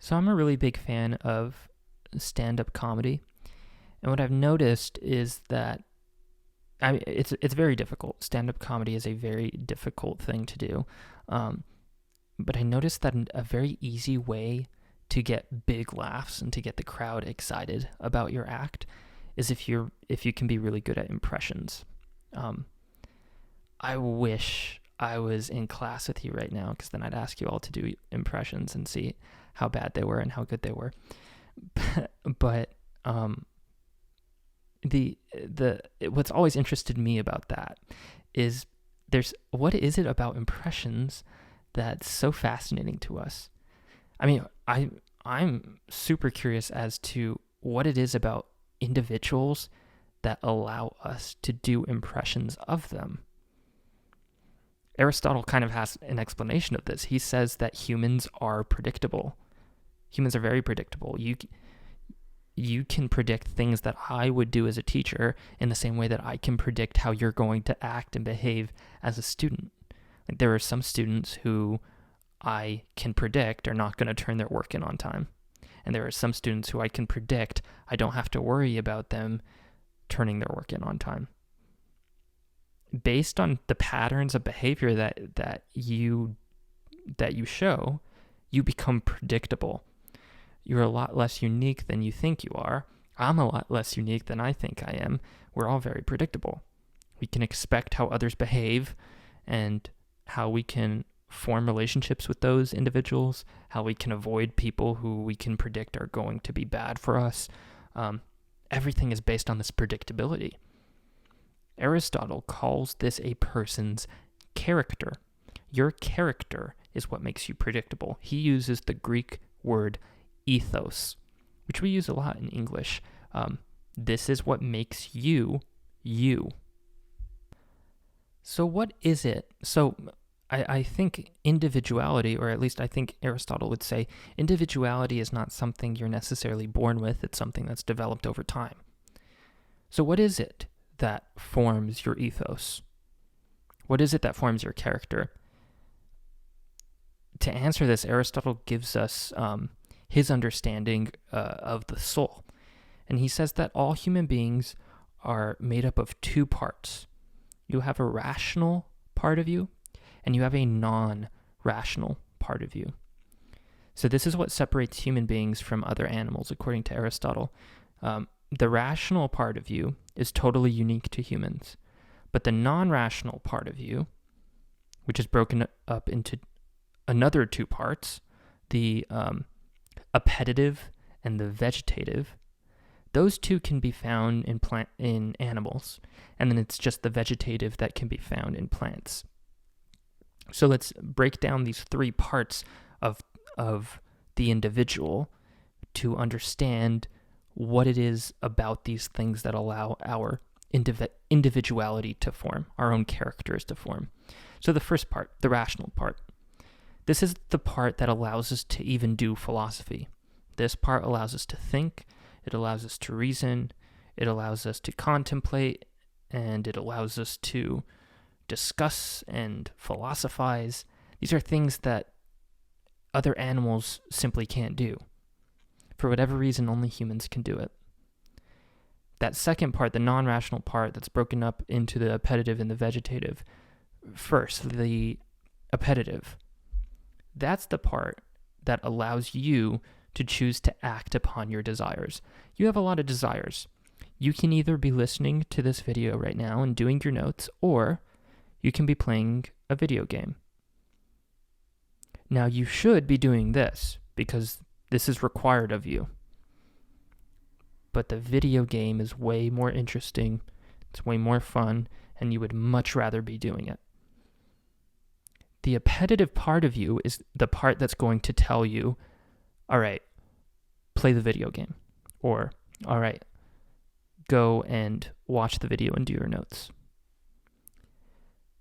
So I'm a really big fan of stand-up comedy, and what I've noticed is that it's very difficult. Stand-up comedy is a very difficult thing to do, um, but I noticed that a very easy way to get big laughs and to get the crowd excited about your act is if you can be really good at impressions. Um, I wish I was in class with you right now, because then I'd ask you all to do impressions and see how bad they were and how good they were. But the what's always interested me about that is what is it about impressions that's so fascinating to us? I mean, I'm super curious as to what it is about individuals that allow us to do impressions of them. Aristotle kind of has an explanation of this. He says that humans are predictable. Humans are very predictable. You can predict things that I would do as a teacher in the same way that I can predict how you're going to act and behave as a student. Like, there are some students who I can predict are not going to turn their work in on time. And there are some students who I can predict I don't have to worry about them turning their work in on time. Based on the patterns of behavior that you show, you become predictable. You're a lot less unique than you think you are. I'm a lot less unique than I think I am. We're all very predictable. We can expect how others behave and how we can form relationships with those individuals, how we can avoid people who we can predict are going to be bad for us. Everything is based on this predictability. Aristotle calls this a person's character. Your character is what makes you predictable. He uses the Greek word ethos, which we use a lot in English. This is what makes you, you. So what is it? So I think individuality, or at least I think Aristotle would say, individuality is not something you're necessarily born with. It's something that's developed over time. So what is it that forms your ethos? What is it that forms your character? To answer this, Aristotle gives us his understanding of the soul. And he says that all human beings are made up of two parts. You have a rational part of you, and you have a non-rational part of you. So this is what separates human beings from other animals, according to Aristotle. The rational part of you is totally unique to humans, but the non-rational part of you, which is broken up into another two parts, the appetitive and the vegetative, those two can be found in animals, and then it's just the vegetative that can be found in plants. So let's break down these three parts of the individual to understand what it is about these things that allow our individuality to form, our own characters to form. So the first part, the rational part. This is the part that allows us to even do philosophy. This part allows us to think, it allows us to reason, it allows us to contemplate, and it allows us to discuss and philosophize. These are things that other animals simply can't do. For whatever reason, only humans can do it. That second part, the non-rational part that's broken up into the appetitive and the vegetative. First, the appetitive. That's the part that allows you to choose to act upon your desires. You have a lot of desires. You can either be listening to this video right now and doing your notes, or you can be playing a video game. Now, you should be doing this because this is required of you. But the video game is way more interesting, it's way more fun, and you would much rather be doing it. The appetitive part of you is the part that's going to tell you, all right, play the video game. Or, all right, go and watch the video and do your notes.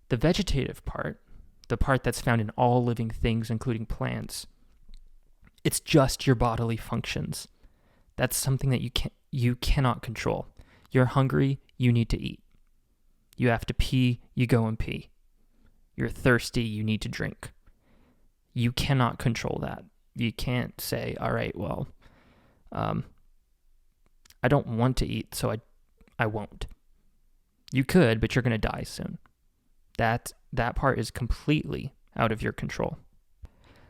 The vegetative part, the part that's found in all living things, including plants, it's just your bodily functions. That's something that you cannot control. You're hungry, you need to eat. You have to pee, you go and pee. You're thirsty, you need to drink. You cannot control that. You can't say, all right, well, I don't want to eat, so I won't. You could, but you're going to die soon. That part is completely out of your control.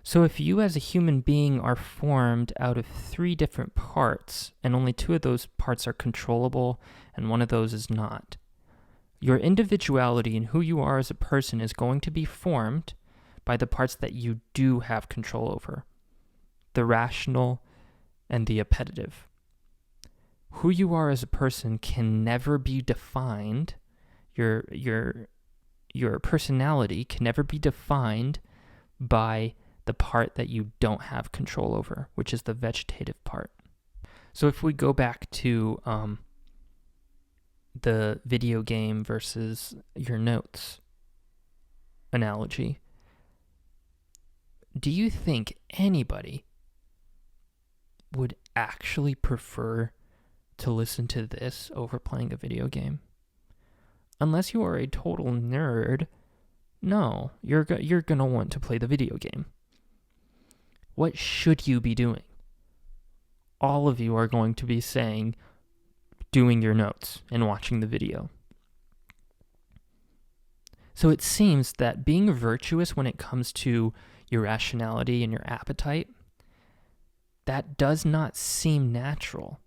So if you as a human being are formed out of 3 different parts, and only 2 of those parts are controllable, and 1 of those is not, your individuality and who you are as a person is going to be formed by the parts that you do have control over, the rational and the appetitive. Who you are as a person can never be defined. Your personality can never be defined by the part that you don't have control over, which is the vegetative part. So if we go back to the video game versus your notes analogy, do you think anybody would actually prefer to listen to this over playing a video game? Unless you are a total nerd, no, you're going to want to play the video game. What should you be doing? All of you are going to be saying, doing your notes and watching the video. So it seems that being virtuous when it comes to your rationality and your appetite, that does not seem natural.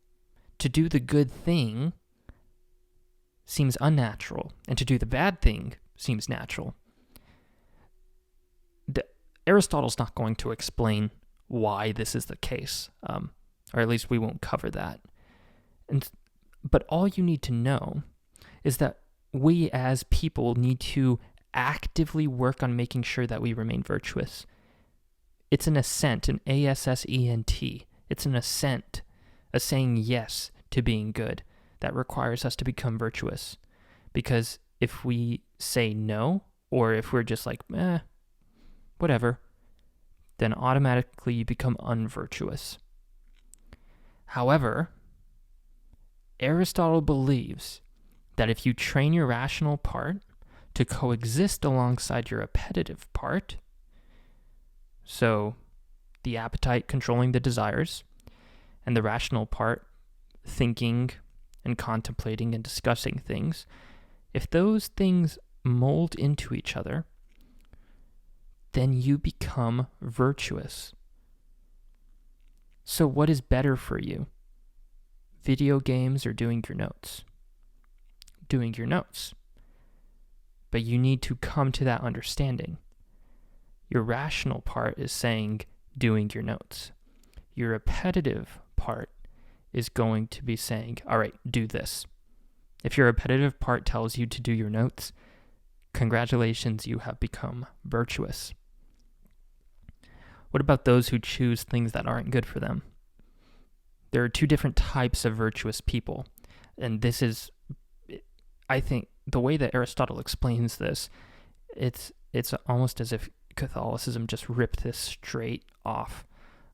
To do the good thing seems unnatural, and to do the bad thing seems natural. Aristotle's not going to explain why this is the case, or at least we won't cover that. But all you need to know is that we as people need to actively work on making sure that we remain virtuous. It's an assent, an A-S-S-E-N-T. It's an assent, a saying yes to being good that requires us to become virtuous. Because if we say no, or if we're just like, whatever, then automatically you become unvirtuous. However, Aristotle believes that if you train your rational part to coexist alongside your appetitive part, so the appetite controlling the desires, and the rational part thinking and contemplating and discussing things, if those things mold into each other, then you become virtuous. So what is better for you? Video games or doing your notes? Doing your notes. But you need to come to that understanding. Your rational part is saying doing your notes. Your appetitive part is going to be saying, all right, do this. If your appetitive part tells you to do your notes, congratulations, you have become virtuous. What about those who choose things that aren't good for them? There are 2 different types of virtuous people. And this is, I think, the way that Aristotle explains this, it's almost as if Catholicism just ripped this straight off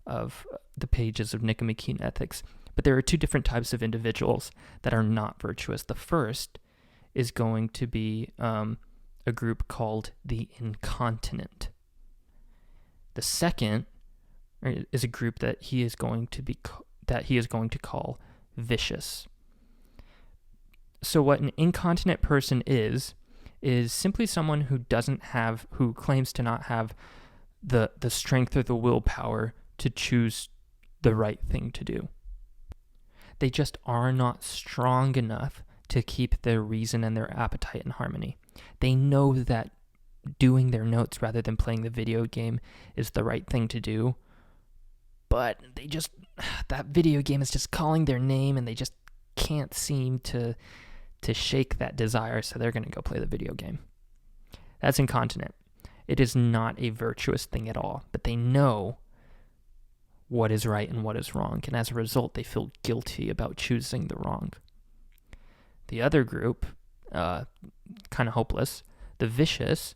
of the pages of Nicomachean Ethics. But there are 2 different types of individuals that are not virtuous. The first is going to be a group called the incontinent. The second is a group that he is going to call vicious. So what an incontinent person is simply someone who claims to not have the strength or the willpower to choose the right thing to do. They just are not strong enough to keep their reason and their appetite in harmony. They know that doing their notes rather than playing the video game is the right thing to do, but that video game is just calling their name, and they just can't seem to shake that desire, so they're going to go play the video game. That's incontinent. It is not a virtuous thing at all, but they know what is right and what is wrong, and as a result, they feel guilty about choosing the wrong. The other group, kind of hopeless, the vicious,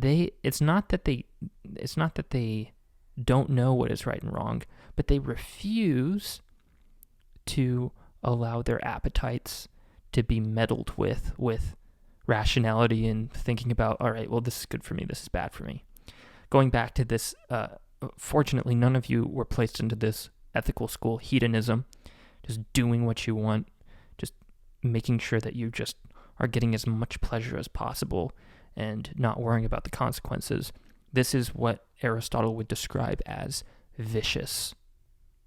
it's not that they don't know what is right and wrong, but they refuse to allow their appetites to be meddled with rationality and thinking about, all right, well, this is good for me, this is bad for me. Going back to this fortunately, none of you were placed into this ethical school hedonism, just doing what you want, just making sure that you just are getting as much pleasure as possible and not worrying about the consequences. This is what Aristotle would describe as vicious